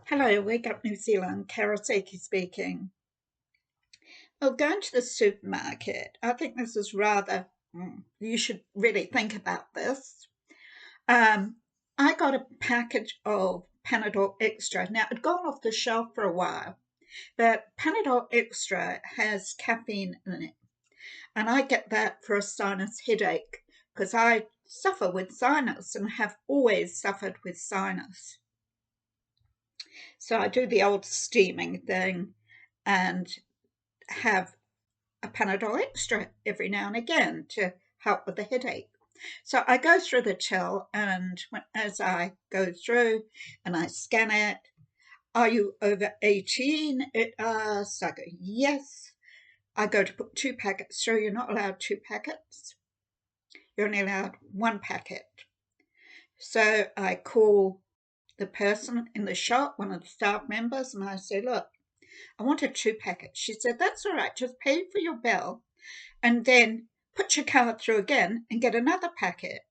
Hello, Wake Up New Zealand, Karasaki speaking. Well, going to the supermarket, I think this is rather, you should really think about this. Um, I got a package of Panadol Extra. Now, it'd gone off the shelf for a while, but Panadol Extra has caffeine in it. And I get that for a sinus headache because I suffer with sinus and have always suffered with sinus. So I do the old steaming thing and have a Panadol Extra every now and again to help with the headache. So I go through the till, and as I go through and I scan it, are you over 18? It asks. I go, yes. I go to put 2 packets through. You're not allowed 2 packets. You're only allowed 1 packet. So I call the person in the shop, one of the staff members, and I say, look, I wanted 2 packets. She said, that's all right, just pay for your bill and then put your card through again and get another packet.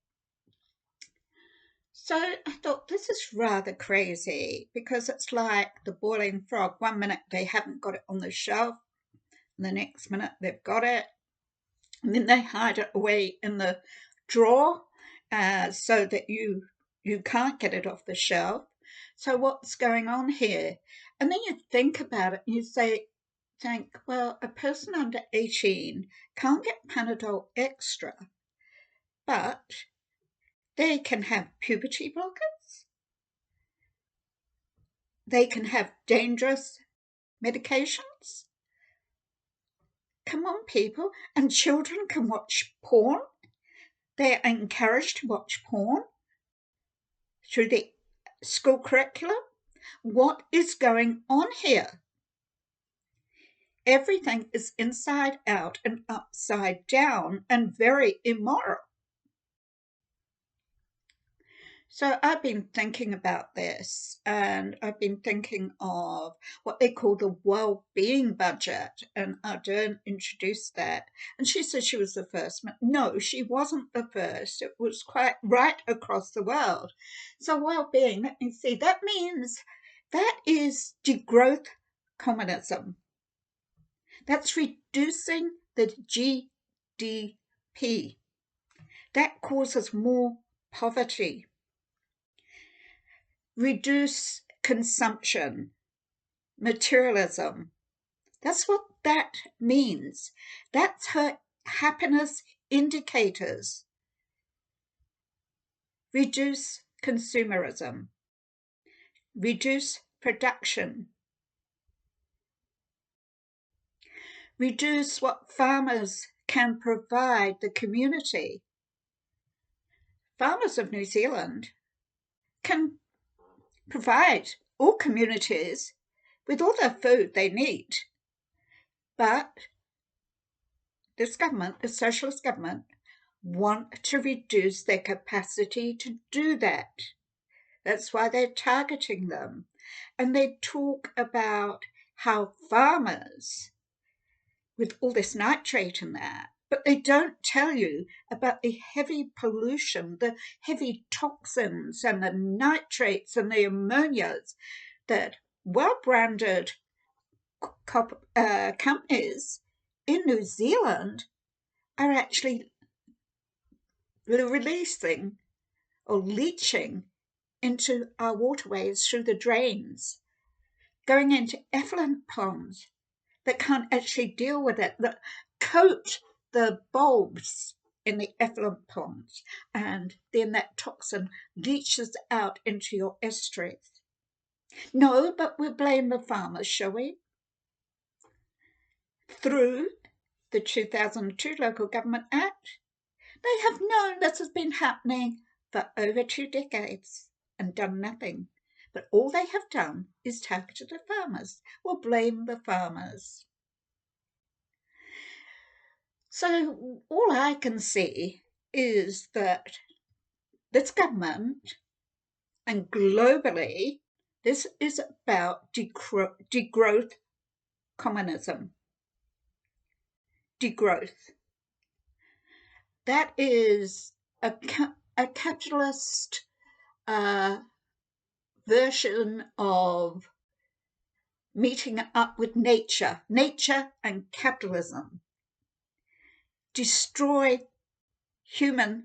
So I thought, this is rather crazy because it's like the boiling frog. 1 minute they haven't got it on the shelf, and the next minute they've got it, and then they hide it away in the drawer so that you can't get it off the shelf. So what's going on here? And then you think about it and you think, well, a person under 18 can't get Panadol Extra, but they can have puberty blockers. They can have dangerous medications. Come on, people. And children can watch porn. They are encouraged to watch porn through the school curriculum. What is going on here? Everything is inside out and upside down and very immoral. So I've been thinking about this, and I've been thinking of what they call the Wellbeing budget, and Ardern introduced that. And she said she was the first. No, she wasn't the first. It was quite right across the world. So Wellbeing, let me see, that means that is degrowth communism. That's reducing the GDP. That causes more poverty. Reduce consumption, materialism. That's what that means. That's her happiness indicators. Reduce consumerism. Reduce production. Reduce what farmers can provide the community. Farmers of New Zealand can provide all communities with all the food they need. But this government, the socialist government, want to reduce their capacity to do that. That's why they're targeting them. And they talk about how farmers, with all this nitrate in that, but they don't tell you about the heavy pollution, the heavy toxins and the nitrates and the ammonias that well-branded companies in New Zealand are actually releasing or leaching into our waterways through the drains, going into effluent ponds that can't actually deal with it, that coat the bulbs in the effluent ponds, and then that toxin leaches out into your estuaries. No, but we'll blame the farmers, shall we? Through the 2002 Local Government Act, they have known this has been happening for over 2 decades and done nothing. But all they have done is targeted the farmers. We'll blame the farmers. So all I can see is that this government and globally, this is about degrowth communism. Degrowth. That is a capitalist version of meeting up with nature and capitalism, destroy human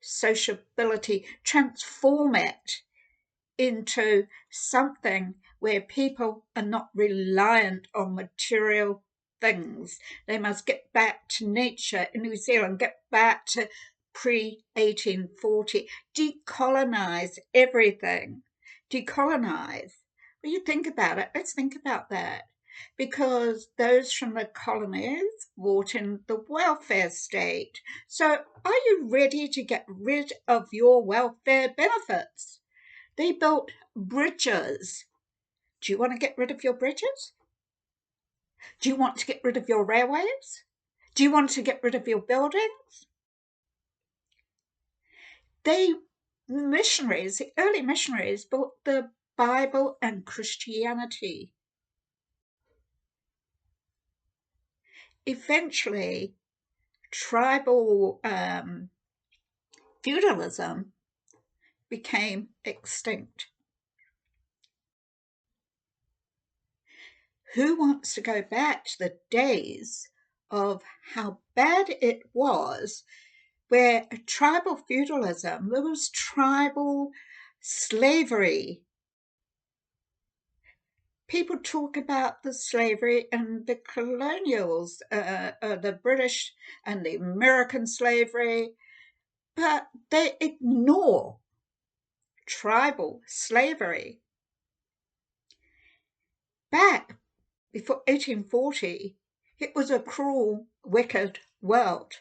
sociability, transform it into something where people are not reliant on material things. They must get back to nature in New Zealand, get back to pre-1840, decolonize everything. Decolonize. When you think about it, let's think about that. Because those from the colonies brought in the welfare state. So are you ready to get rid of your welfare benefits? They built bridges. Do you want to get rid of your bridges? Do you want to get rid of your railways? Do you want to get rid of your buildings? The early missionaries, built the Bible and Christianity. Eventually, tribal feudalism became extinct. Who wants to go back to the days of how bad it was, where tribal feudalism, there was tribal slavery? People talk about the slavery and the colonials, the British and the American slavery, but they ignore tribal slavery. Back before 1840, it was a cruel, wicked world.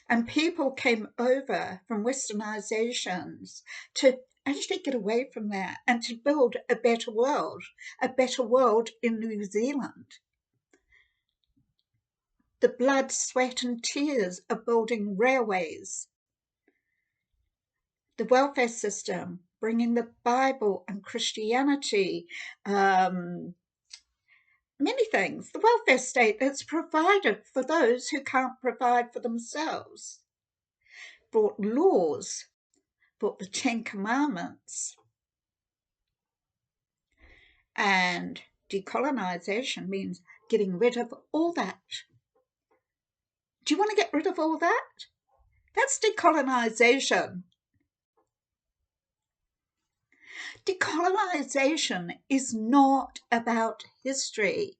And people came over from westernizations to actually get away from that and to build a better world in New Zealand. The blood, sweat, and tears of building railways, the welfare system, bringing the Bible and Christianity, many things. The welfare state that's provided for those who can't provide for themselves, brought laws, brought the Ten Commandments. And decolonization means getting rid of all that. Do you want to get rid of all that? That's decolonization. Decolonization is not about history.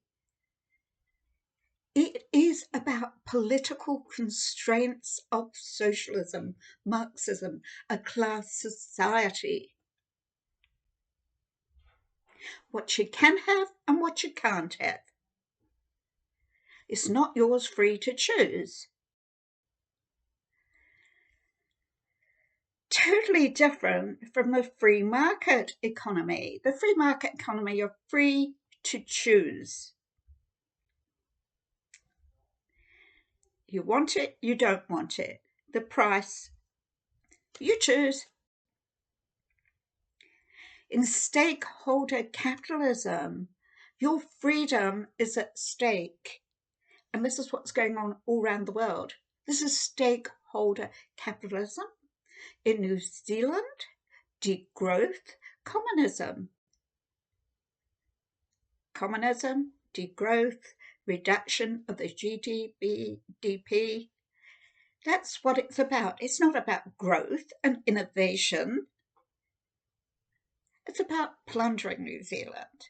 It is about political constraints of socialism, Marxism, a class society. What you can have and what you can't have. It's not yours free to choose. Totally different from the free market economy. The free market economy, you're free to choose. You want it, you don't want it. The price, you choose. In stakeholder capitalism, your freedom is at stake. And this is what's going on all around the world. This is stakeholder capitalism. In New Zealand, degrowth, communism. Communism, degrowth, reduction of the GDP. That's what it's about. It's not about growth and innovation. It's about plundering New Zealand.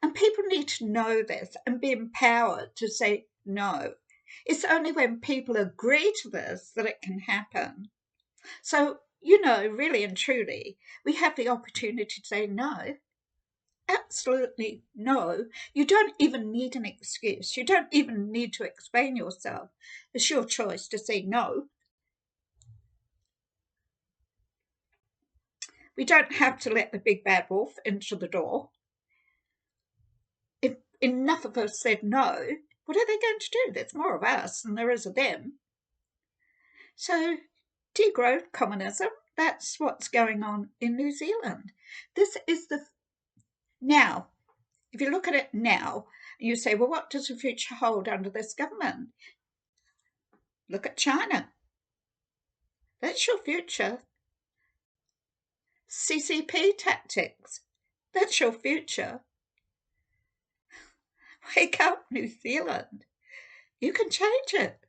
And people need to know this and be empowered to say no. It's only when people agree to this that it can happen. So, really and truly, we have the opportunity to say no. Absolutely no. You don't even need an excuse. You don't even need to explain yourself. It's your choice to say no. We don't have to let the big bad wolf into the door. If enough of us said no, what are they going to do? There's more of us than there is of them. So, degrowth, communism, that's what's going on in New Zealand. This is now, if you look at it now, you say, well, what does the future hold under this government? Look at China. That's your future. CCP tactics. That's your future. Wake up, New Zealand. You can change it.